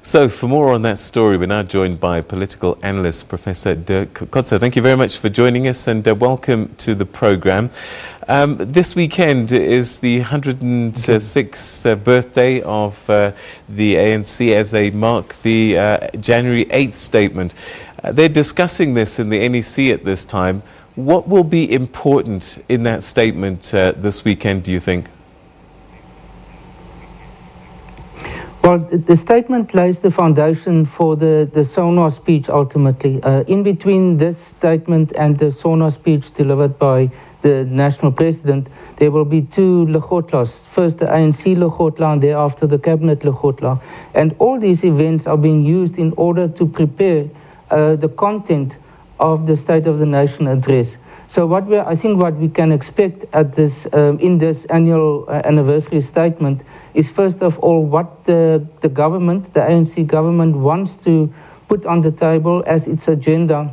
So, for more on that story, we're now joined by political analyst Professor Dirk Kotze. Thank you very much for joining us, and welcome to the programme. This weekend is the 106th birthday of the ANC as they mark the January 8th statement. They're discussing this in the NEC at this time. What will be important in that statement this weekend, do you think? Well, the statement lays the foundation for the SONA speech ultimately. In between this statement and the SONA speech delivered by the national president, there will be two lekgotlas. First the ANC lekgotla and thereafter the cabinet lekgotla. And all these events are being used in order to prepare the content of the State of the Nation address. So I think what we can expect at this in this annual anniversary statement is first of all what the government, the ANC government, wants to put on the table as its agenda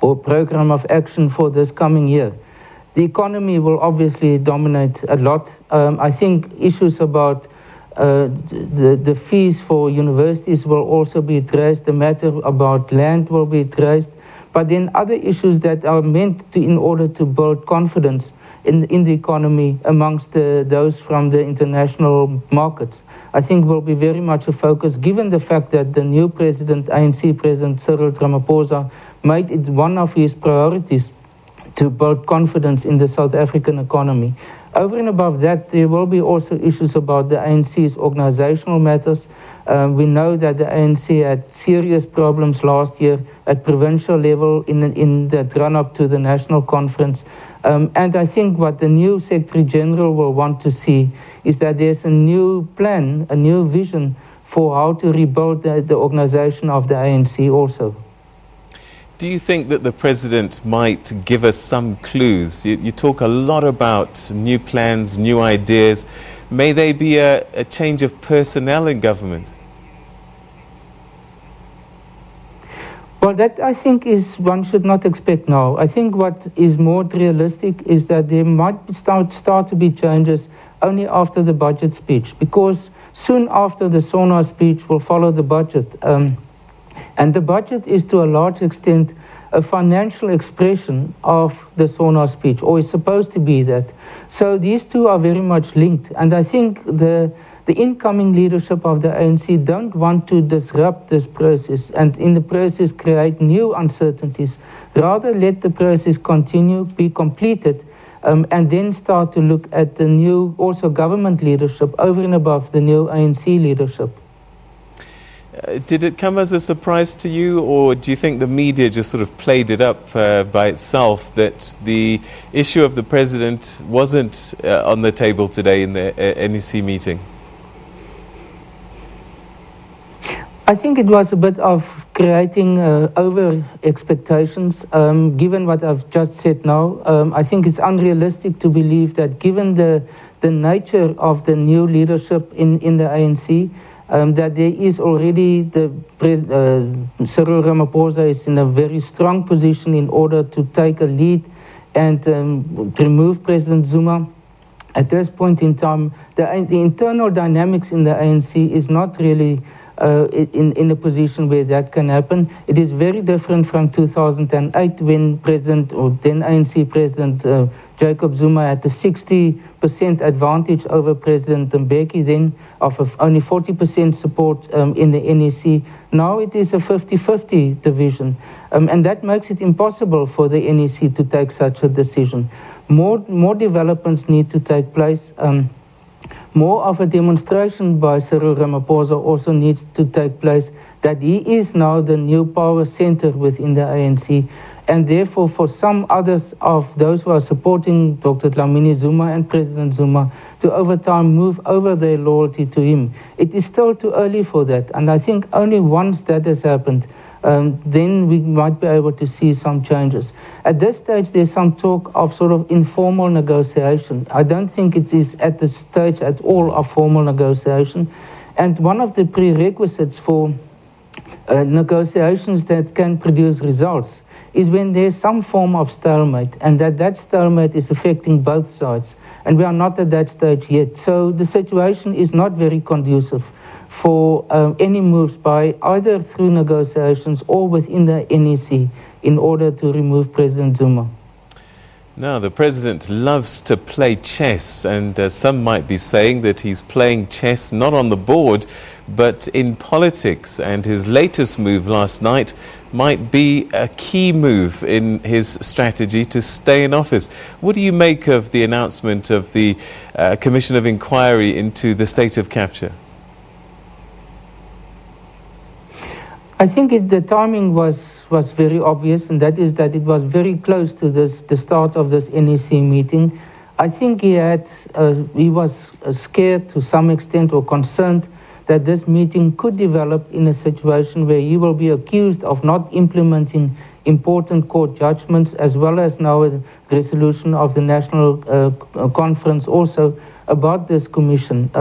or program of action for this coming year. The economy will obviously dominate a lot. I think issues about the fees for universities will also be addressed. The matter about land will be addressed. But then other issues that are meant to, in order to build confidence in the economy amongst those from the international markets, I think will be very much a focus, given the fact that the new president, ANC President Cyril Ramaphosa, made it one of his priorities to build confidence in the South African economy. Over and above that, there will be also issues about the ANC's organizational matters. We know that the ANC had serious problems last year at provincial level in that run-up to the national conference. And I think what the new Secretary General will want to see is that there's a new plan, a new vision for how to rebuild the organization of the ANC also. Do you think that the President might give us some clues? You talk a lot about new plans, new ideas. May there be a change of personnel in government? Well, that I think is one should not expect now. I think what is more realistic is that there might start to be changes only after the budget speech, because soon after the SONA speech will follow the budget. And the budget is to a large extent a financial expression of the SONA speech, or is supposed to be that. So these two are very much linked. And I think the incoming leadership of the ANC don't want to disrupt this process and in the process create new uncertainties. Rather let the process continue, be completed, and then start to look at the new also government leadership over and above the new ANC leadership. Did it come as a surprise to you, or do you think the media just sort of played it up by itself, that the issue of the president wasn't on the table today in the NEC meeting? I think it was a bit of creating over expectations. Given what I've just said now, I think it's unrealistic to believe that given the nature of the new leadership in the ANC, that there is already Cyril Ramaphosa is in a very strong position in order to take a lead and remove President Zuma. At this point in time, the internal dynamics in the ANC is not really in a position where that can happen. It is very different from 2008 when President, or then ANC President Jacob Zuma had a 60% advantage over President Mbeki, then of only 40% support in the NEC. Now it is a 50-50 division, and that makes it impossible for the NEC to take such a decision. More developments need to take place. More of a demonstration by Cyril Ramaphosa also needs to take place that he is now the new power center within the ANC, and therefore for some others of those who are supporting Dr. Dlamini Zuma and President Zuma to over time move over their loyalty to him. It is still too early for that, and I think only once that has happened, then we might be able to see some changes. At this stage, there's some talk of sort of informal negotiation. I don't think it is at the stage at all of formal negotiation. And one of the prerequisites for negotiations that can produce results is when there's some form of stalemate, and that stalemate is affecting both sides. And we are not at that stage yet. So the situation is not very conducive for any moves by either through negotiations or within the NEC in order to remove President Zuma. Now, the president loves to play chess, and some might be saying that he's playing chess not on the board, but in politics. And his latest move last night might be a key move in his strategy to stay in office. What do you make of the announcement of the Commission of Inquiry into the state of capture? I think the timing was very obvious, and that is that it was very close to the start of this NEC meeting. I think he was scared to some extent, or concerned that this meeting could develop in a situation where he will be accused of not implementing important court judgments, as well as now a resolution of the National Conference also about this commission.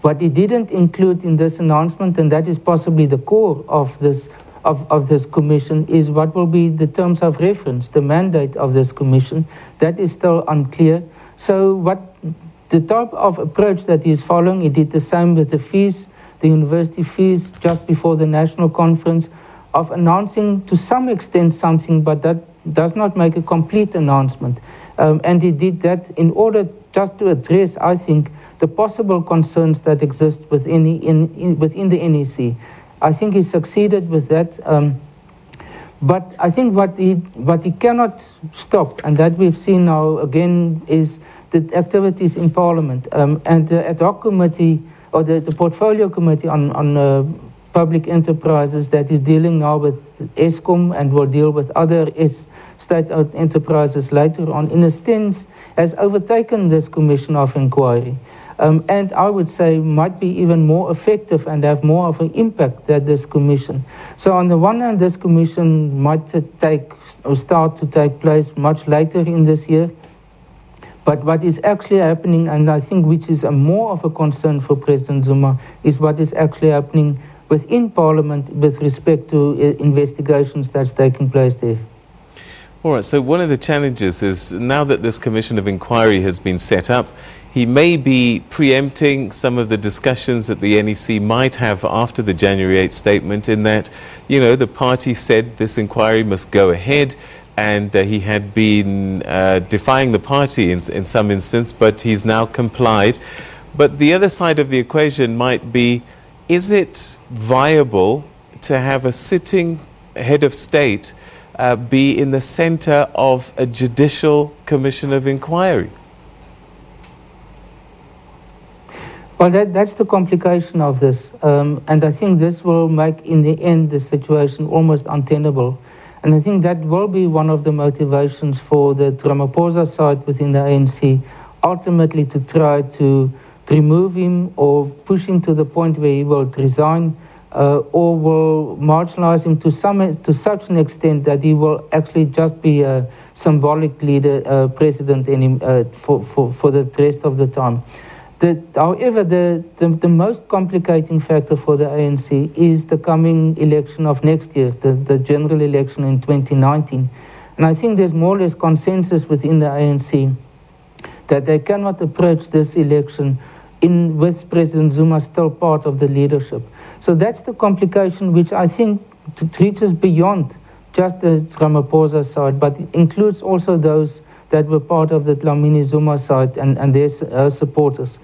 What he didn't include in this announcement, and that is possibly the core of this commission, is what will be the terms of reference, the mandate of this commission. That is still unclear. So what the type of approach that he is following, he did the same with the fees, the university fees, just before the National Conference, of announcing to some extent something, but that does not make a complete announcement. And he did that in order just to address, I think, the possible concerns that exist within the NEC. I think he succeeded with that. But I think what he cannot stop, and that we've seen now again, is the activities in Parliament. And the ad hoc committee, or the portfolio committee on public enterprises, that is dealing now with Eskom and will deal with other state-owned enterprises later on, in a sense, has overtaken this Commission of Inquiry. And I would say might be even more effective and have more of an impact than this commission. So on the one hand, this commission might start to take place much later in this year. But what is actually happening, and I think which is more of a concern for President Zuma, is what is actually happening within Parliament with respect to investigations that's taking place there. All right, so one of the challenges is now that this Commission of Inquiry has been set up, he may be preempting some of the discussions that the NEC might have after the January 8th statement, in that, you know, the party said this inquiry must go ahead, and he had been defying the party in some instance, but he's now complied. But the other side of the equation might be, is it viable to have a sitting head of state be in the center of a judicial commission of inquiry? Well, that's the complication of this. And I think this will make, in the end, the situation almost untenable. And I think that will be one of the motivations for the Ramaphosa side within the ANC, ultimately to try to remove him or push him to the point where he will resign, or will marginalize him to such an extent that he will actually just be a symbolic leader, president for the rest of the time. However, the most complicating factor for the ANC is the coming election of next year, the general election in 2019. And I think there's more or less consensus within the ANC that they cannot approach this election with President Zuma still part of the leadership. So that's the complication which I think reaches beyond just the Ramaphosa side, but includes also those that were part of the Dlamini Zuma side and their supporters.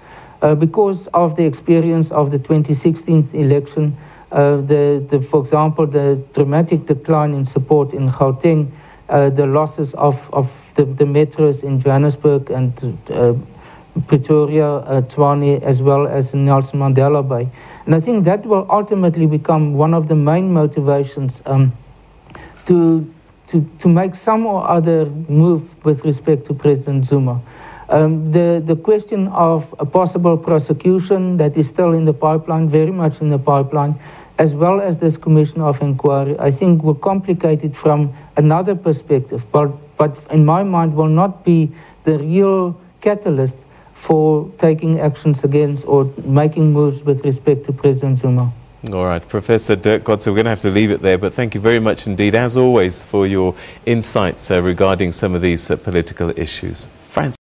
Because of the experience of the 2016 election, for example, the dramatic decline in support in Gauteng, the losses of the metros in Johannesburg and Pretoria, Tshwane, as well as in Nelson Mandela Bay. And I think that will ultimately become one of the main motivations to make some or other move with respect to President Zuma. The question of a possible prosecution that is still in the pipeline, very much in the pipeline, as well as this Commission of Inquiry, I think will complicate it from another perspective, but in my mind will not be the real catalyst for taking actions against or making moves with respect to President Zuma. All right, Professor Dirk Kotze, we're going to have to leave it there, but thank you very much indeed, as always, for your insights regarding some of these political issues.